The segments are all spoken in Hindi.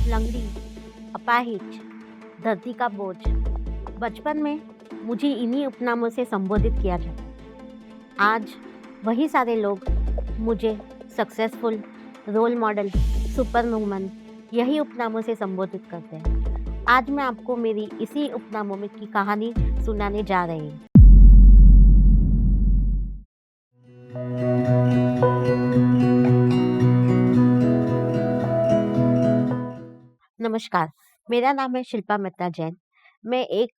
लंगड़ी, अपाहिज, धरती का बोझ। बचपन में मुझे इन्हीं उपनामों से संबोधित किया जाता। आज वही सारे लोग मुझे successful, role model, super woman यही उपनामों से संबोधित करते हैं। आज मैं आपको मेरी इसी उपनामों में की कहानी सुनाने जा रही हूँ। नमस्कार, मेरा नाम है शिल्पा मेहता जैन। मैं एक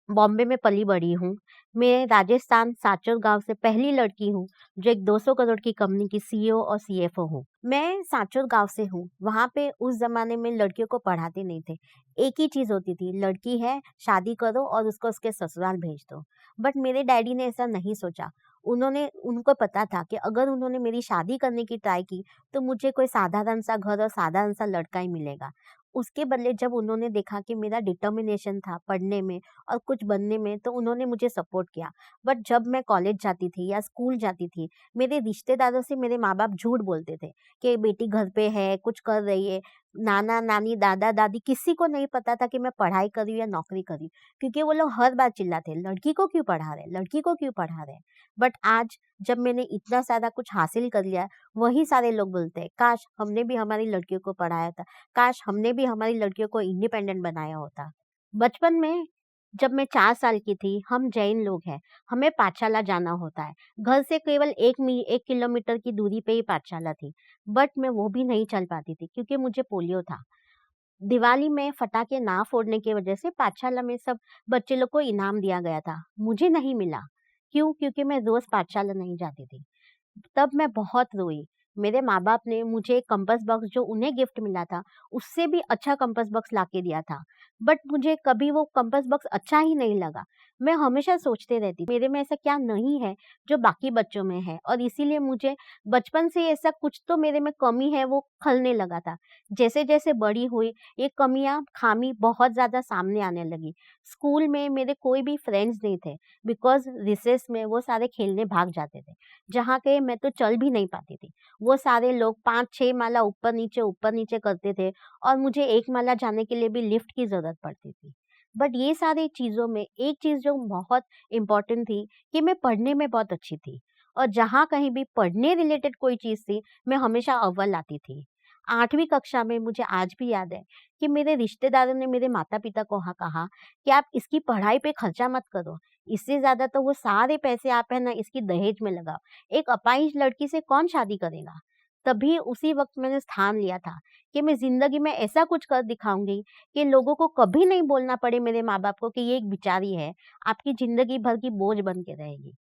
बॉम्बे में पली-बड़ी हूँ। मैं राजस्थान सांचौर गाँव से पहली लड़की हूँ जो एक 200 करोड़ की कंपनी की सीईओ और सीएफओ हूँ। मैं सांचौर गाँव से हूँ। वहाँ पे उस ज़माने में लड़कियों को पढ़ाते नहीं थे। एक ही चीज़ होती थी, लड़की है, शादी करो और उसको उसके ससुराल भेज दो। बट मेरे डैडी ने ऐसा नहीं सोचा। उनको पता था कि अगर उन्होंने मेरी शादी करने की ट्राई की, तो मुझे कोई साधारण सा घर और साधारण सा लड़का ही मिलेगा। उसके बदले जब उन्होंने देखा कि मेरा डिटर्मिनेशन था पढ़ने में और कुछ बनने में, तो उन्होंने मुझे सपोर्ट किया। बट जब मैं कॉलेज जाती थी या स्कूल जाती थी, मेरे रिश्तेदारों से मेरे माँ-बाप झूठ बोलते थे कि बेटी घर पे है, कुछ कर रही है। नाना-नानी, दादा-दादी किसी को नहीं पता था कि मैं पढ़ाई कर रही हूँ या नौकरी कर रही हूँ, क्योंकि वो लोग हर बार चिल्लाते, "लड़की को क्यों पढ़ा रहे? लड़की को क्यों पढ़ा रहे?" बट आज जब मैंने इतना सारा कुछ हासिल कर लिया, वही सारे लोग बोलते हैं, "काश हमने भी हमारी लड़कियों को पढ़ाया था। काश हमने भी हमारी लड़कियों को इंडिपेंडेंट बनाया होता।" बचपन में जब मैं 4 साल की थी, हम जैन लोग हैं, हमें पाठशाला जाना होता है। घर से केवल 1 किलोमीटर की दूरी पे ही पाठशाला थी, बट मैं वो भी नहीं चल पाती थी क्योंकि मुझे पोलियो था। दिवाली में पटाखे ना फोड़ने की वजह से पाठशाला में सब बच्चे लोग को इनाम दिया गया था। मुझे नहीं मिला। क्यों? क्योंकि मैं रोज़ पाठशाला नहीं जाती थी। तब मैं बहुत रोई। मेरे माँ-बाप ने मुझे एक कंपास बॉक्स जो उन्हें गिफ्ट मिला था, उससे भी अच्छा कंपास बॉक्स लाके दिया था। बट मुझे कभी वो कंपास बॉक्स अच्छा ही नहीं लगा। मैं हमेशा सोचते रहती, मेरे में ऐसा क्या नहीं है जो बाकी बच्चों में है, और इसीलिए मुझे बचपन से ऐसा कुछ तो मेरे में कमी है वो खलने लगा था। जैसे-जैसे बड़ी हुई, ये कमियाँ, खामी बहुत ज़्यादा सामने आने लगी। स्कूल में मेरे कोई भी फ्रेंड्स नहीं थे, बिकॉज़ रिसेस में वो सारे खेलने भाग जाते थे। जहाँ के मैं तो चल भी नहीं पाती थी। वो सारे लोग 5-6 माला ऊपर-नीचे करते थे और मुझे 1 माला जाने के लिए भी लिफ्ट की ज़रूरत पड़ती थी। बट ये सारी चीज़ों में एक चीज़ जो बहुत इम्पोर्टेंट थी कि मैं पढ़ने में बहुत अच्छी थी, और जहाँ कहीं भी पढ़ने रिलेटेड कोई चीज़ थी, मैं हमेशा अव्वल आती थी। 8वीं कक्षा में मुझे आज भी याद है कि मेरे रिश्तेदारों ने मेरे माता-पिता को कहा कि आप इसकी पढ़ाई पे खर्चा मत करो। इससे ज़्यादा तो वो सारे पैसे आप है ना इसकी दहेज में लगाओ। एक अपाहिज लड़की से कौन शादी करेगा? तभी उसी वक़्त मैंने ठान लिया था कि मैं ज़िंदगी में ऐसा कुछ कर दिखाऊँगी कि लोगों को कभी नहीं बोलना पड़े, मेरे माँ-बाप को, कि ये एक बेचारी है, आपकी ज़िंदगी भर की बोझ बन के रहेगी।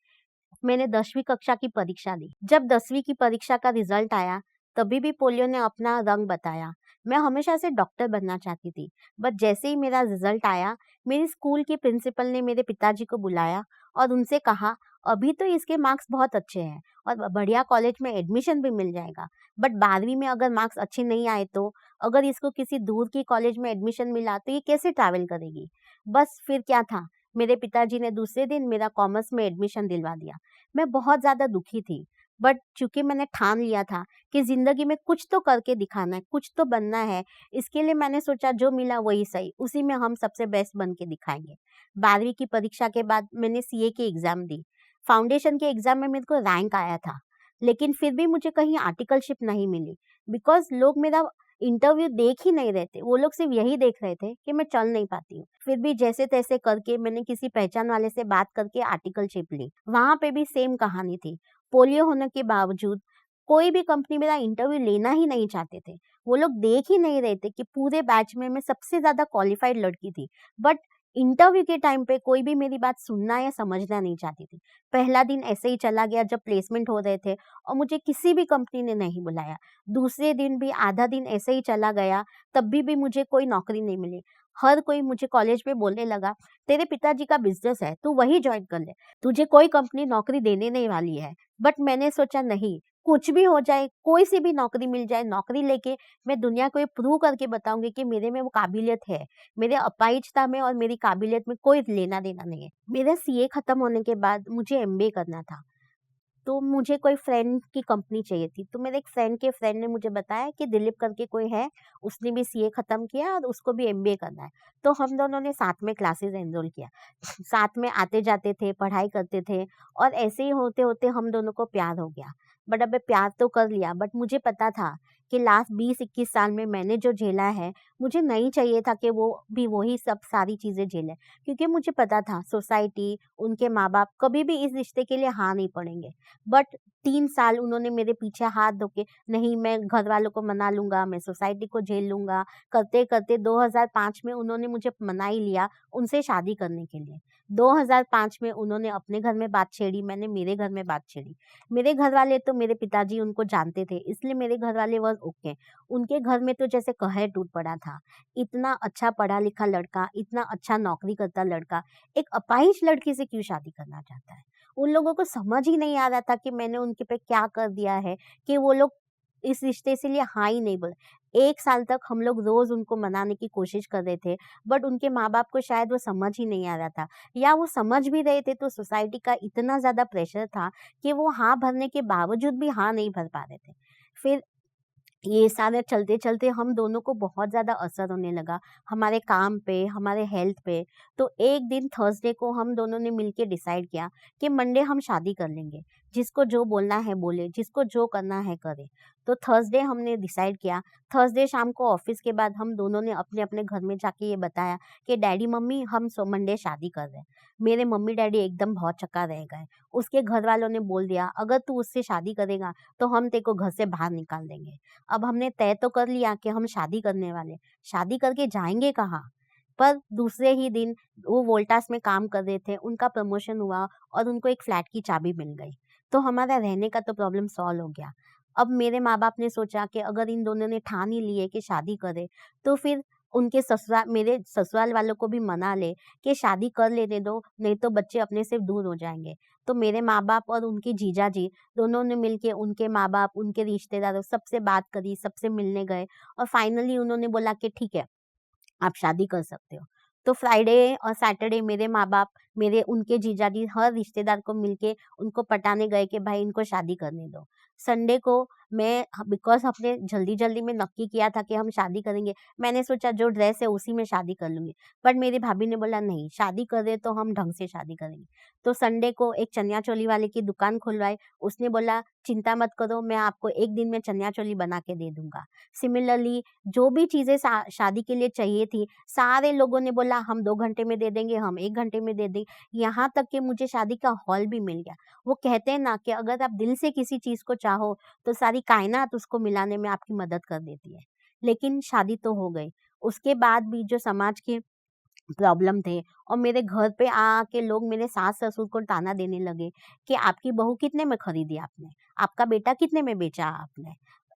मैंने 10वीं कक्षा की परीक्षा दी। जब 10वीं की परीक्षा का रिज़ल्ट आया, तभी भी पोलियो ने अपना रंग बताया। मैं हमेशा से डॉक्टर बनना चाहती थी, बट जैसे ही मेरा रिज़ल्ट आया, मेरी स्कूल की प्रिंसिपल ने मेरे पिताजी को बुलाया और उनसे कहा, "अभी तो इसके मार्क्स बहुत अच्छे हैं और बढ़िया कॉलेज में एडमिशन भी मिल जाएगा, बट 12वीं में अगर मार्क्स अच्छे नहीं आए तो? अगर इसको किसी दूर की कॉलेज में एडमिशन मिला, तो ये कैसे ट्रैवल करेगी?" बस फिर क्या था, मेरे पिताजी ने दूसरे दिन मेरा कॉमर्स में एडमिशन दिलवा दिया। मैं बहुत ज़्यादा दुखी थी, बट चूँकि मैंने ठान लिया था कि ज़िंदगी में कुछ तो करके दिखाना है, कुछ तो बनना है, इसके लिए मैंने सोचा जो मिला वही सही, उसी में हम सबसे बेस्ट बन के दिखाएँगे। 12वीं की परीक्षा के बाद मैंने सीए की एग्ज़ाम दी। फाउंडेशन के एग्ज़ाम में मेरे को रैंक आया था, लेकिन फिर भी मुझे कहीं आर्टिकलशिप नहीं मिली, बिकॉज़ लोग मेरा इंटरव्यू देख ही नहीं रहे थे। वो लोग सिर्फ़ यही देख रहे थे कि मैं चल नहीं पाती हूँ। फिर भी जैसे-तैसे करके मैंने किसी पहचान वाले से बात करके आर्टिकलशिप ली। वहाँ पे भी सेम कहानी थी। पोलियो होने के बावजूद कोई भी कंपनी मेरा इंटरव्यू लेना ही नहीं चाहते थे। वो लोग देख ही नहीं रहे थे कि पूरे बैच में मैं सबसे ज़्यादा क्वालिफ़ाइड लड़की थी। बट इंटरव्यू के टाइम पे कोई भी मेरी बात सुनना या समझना नहीं चाहती थी। पहला दिन ऐसे ही चला गया जब प्लेसमेंट हो रहे थे और मुझे किसी भी कंपनी ने नहीं बुलाया। दूसरे दिन भी आधा दिन ऐसे ही चला गया, तब भी मुझे कोई नौकरी नहीं मिली। हर कोई मुझे कॉलेज में बोलने लगा, "तेरे पिताजी का बिज़नेस है, तू वही जॉइन कर ले। तुझे कोई कंपनी नौकरी देने नहीं वाली है।" बट मैंने सोचा नहीं, कुछ भी हो जाए, कोई सी भी नौकरी मिल जाए, नौकरी लेके मैं दुनिया को ये प्रूव करके बताऊँगी कि मेरे में वो काबिलियत है। मेरे अपाहिजता में और मेरी काबिलियत में कोई लेना-देना नहीं है। मेरा सीए खत्म होने के बाद मुझे एमबीए करना था। तो मुझे कोई फ्रेंड की कंपनी चाहिए थी। तो मेरे एक फ्रेंड के फ्रेंड ने मुझे बताया कि दिलीप करके कोई है, उसने भी सीए खत्म किया और उसको भी एमबीए करना है। तो हम दोनों ने साथ में क्लासेस एनरोल किया। साथ में आते-जाते थे, पढ़ाई करते थे और ऐसे ही होते-होते हम दोनों को प्यार हो गया। बट अब प्यार तो कर लिया, बट मुझे पता था कि लास्ट 20-21 साल में मैंने जो झेला है, मुझे नहीं चाहिए था कि वो भी वही सब सारी चीज़ें झेले। क्योंकि मुझे पता था सोसाइटी, उनके माँ-बाप कभी भी इस रिश्ते के लिए हाँ नहीं पड़ेंगे। बट 3 साल उन्होंने मेरे पीछे हाथ धो के नहीं मैं घर वालों को मना लूँगा, मैं सोसाइटी को झेल लूँगा, करते-करते 2005 में उन्होंने मुझे मना ही लिया उनसे शादी करने के लिए। 2005 में उन्होंने अपने घर में बात छेड़ी, मैंने मेरे घर में बात छेड़ी। मेरे घर वाले तो मेरे पिताजी उनको जानते थे, इसलिए मेरे घर वाले वॉज़ ओके। उनके घर में तो जैसे कहर टूट पड़ा था। इतना अच्छा पढ़ा-लिखा लड़का, इतना अच्छा नौकरी करता लड़का, एक अपाहिज लड़की से क्यों शादी करना चाहता है? उन लोगों को समझ ही नहीं आ रहा था कि मैंने उनके पे क्या कर दिया है कि वो लोग इस रिश्ते से लिए हाँ ही नहीं बोले। 1 साल तक हम लोग रोज़ उनको मनाने की कोशिश कर रहे थे, बट उनके माँ-बाप को शायद वो समझ ही नहीं आ रहा था या वो समझ भी रहे थे तो सोसाइटी का इतना ज़्यादा प्रेशर था कि वो हाँ भरने के बावजूद भी हाँ नहीं भर पा रहे थे। फिर ये सारे चलते-चलते हम दोनों को बहुत ज़्यादा असर होने लगा, हमारे काम पे, हमारे हेल्थ पे। तो एक दिन थर्सडे को हम दोनों ने मिलके डिसाइड किया कि मंडे हम शादी कर लेंगे। जिसको जो बोलना है बोले, जिसको जो करना है करे। तो थर्सडे हमने डिसाइड किया, थर्सडे शाम को ऑफ़िस के बाद हम दोनों ने अपने-अपने घर में जाके ये बताया कि डैडी मम्मी हम मंडे शादी कर रहे हैं। मेरे मम्मी-डैडी एकदम बहुत चक्का रह गए। उसके घर वालों ने बोल दिया, "अगर तू उससे शादी करेगा, तो हम तेरे को घर से बाहर निकाल देंगे।" अब हमने तय तो कर लिया कि हम शादी करने वाले, शादी करके जाएँगे कहाँ? पर दूसरे ही दिन वो वोल्टास में काम कर रहे थे, उनका प्रमोशन हुआ और उनको एक फ्लैट की चाबी मिल गई। तो हमारा रहने का तो प्रॉब्लम सॉल्व हो गया। अब मेरे माँ-बाप ने सोचा कि अगर इन दोनों ने ठान ही ली है कि शादी करें, तो फिर उनके मेरे ससुराल वालों को भी मना ले कि शादी कर लेने दो, नहीं तो बच्चे अपने से दूर हो जाएँगे। तो मेरे माँ-बाप और उनके जीजाजी दोनों ने मिलके उनके माँ-बाप, उनके रिश्तेदारों सबसे बात करी, सबसे मिलने गए और फाइनली उन्होंने बोला कि ठीक है, आप शादी कर सकते हो। तो फ्राइडे और सैटरडे मेरे माँ-बाप, मेरे उनके जीजाजी हर रिश्तेदार को मिलके उनको पटाने गए कि भाई इनको शादी करने दो। संडे को मैं बिकॉज़ हमने जल्दी-जल्दी में नक्की किया था कि हम शादी करेंगे, मैंने सोचा जो ड्रेस है उसी में शादी कर लूँगी। बट मेरी भाभी ने बोला नहीं, शादी कर रहे तो हम ढंग से शादी करेंगे। तो संडे को एक चनिया-चोली वाले की दुकान खुलवाई, उसने बोला चिंता मत करो मैं आपको 1 दिन में चनिया-चोली बना के दे दूँगा। सिमिलरली जो भी चीज़ें शादी के लिए चाहिए थी, सारे लोगों ने बोला हम 2 घंटे में दे देंगे, हम 1 घंटे में दे देंगे। यहाँ तक कि मुझे शादी का हॉल भी मिल गया। वो कहते हैं ना कि अगर आप दिल से किसी चीज़ को चाहो, तो सारी कायनात उसको मिलाने में आपकी मदद कर देती है। लेकिन शादी तो हो गई। उसके बाद भी जो समाज के प्रॉब्लम थे और मेरे घर पे आके लोग मेरे सास-ससुर को ताना देने लगे कि आपकी बहू कितने में खरीदी आपने? आपका बेटा कितने में बेचा आपने?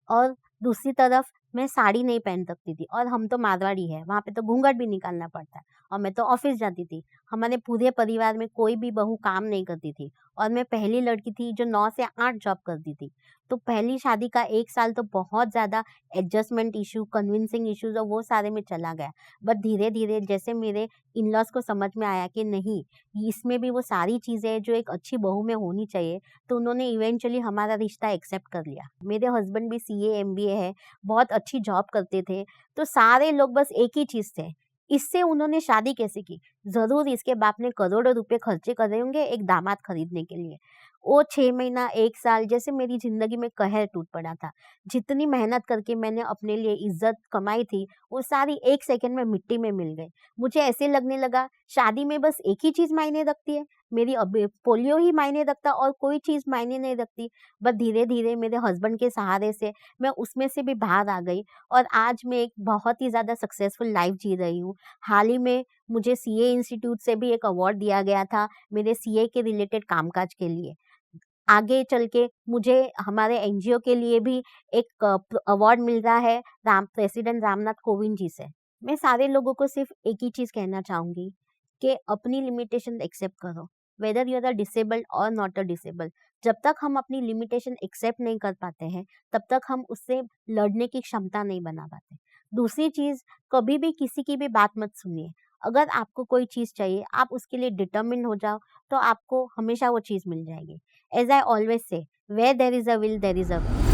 और दूसरी तरफ मैं साड़ी नहीं पहन सकती थी और हम तो मारवाड़ी हैं, वहाँ पे तो घूंघट भी निकालना पड़ता है और मैं तो ऑफ़िस जाती थी। हमारे पूरे परिवार में कोई भी बहू काम नहीं करती थी और मैं पहली लड़की थी जो 9 से 8 जॉब करती थी। तो पहली शादी का 1 साल तो बहुत ज़्यादा एडजस्टमेंट इश्यू, कन्विंसिंग इश्यूज़ और वो सारे में चला गया। बट धीरे-धीरे जैसे मेरे इन-लॉज़ को समझ में आया कि नहीं, इसमें भी वो सारी चीज़ें जो एक अच्छी बहू में होनी चाहिए, तो उन्होंने इवेंचुअली हमारा रिश्ता एक्सेप्ट कर लिया। मेरे हस्बैंड भी सीए, एमबीए है, बहुत अच्छी जॉब करते थे, तो सारे लोग बस एक ही चीज़ थे, इससे उन्होंने शादी कैसे की? ज़रूर इसके बाप ने करोड़ों रुपए खर्चे करे होंगे एक दामाद खरीदने के लिए। वो 6 महीना, 1 साल जैसे मेरी ज़िंदगी में कहर टूट पड़ा था। जितनी मेहनत करके मैंने अपने लिए इज़्ज़त कमाई थी, वो सारी 1 सेकंड में मिट्टी में मिल गई। मुझे ऐसे लगने लगा शादी में बस एक ही चीज़ मायने रखती है, मेरी पोलियो ही मायने रखता और कोई चीज़ मायने नहीं रखती। बट धीरे-धीरे मेरे हस्बैंड के सहारे से मैं उसमें से भी बाहर आ गई और आज मैं एक बहुत ही ज़्यादा सक्सेसफुल लाइफ़ जी रही हूँ। हाल ही में मुझे सीए इंस्टीट्यूट से भी एक अवार्ड दिया गया था, मेरे सीए के रिलेटेड कामकाज के लिए। आगे चल के मुझे हमारे एनजीओ के लिए भी एक अवार्ड मिल रहा है प्रेसिडेंट रामनाथ कोविंद जी से। मैं सारे लोगों को सिर्फ़ एक ही चीज़ कहना चाहूँगी कि अपनी लिमिटेशन एक्सेप्ट करो, वेदर यू आर डिसेबल्ड और नॉट अ डिसेबल्ड। जब तक हम अपनी लिमिटेशन एक्सेप्ट नहीं कर पाते हैं, तब तक हम उससे लड़ने की क्षमता नहीं बना पाते। दूसरी चीज़, कभी भी किसी की भी बात मत सुनिए। अगर आपको कोई चीज़ चाहिए, आप उसके लिए डिटर्मिन्ड हो जाओ, तो आपको हमेशा वो चीज़ मिल जाएगी। As I always say, where there is a will, there is a way.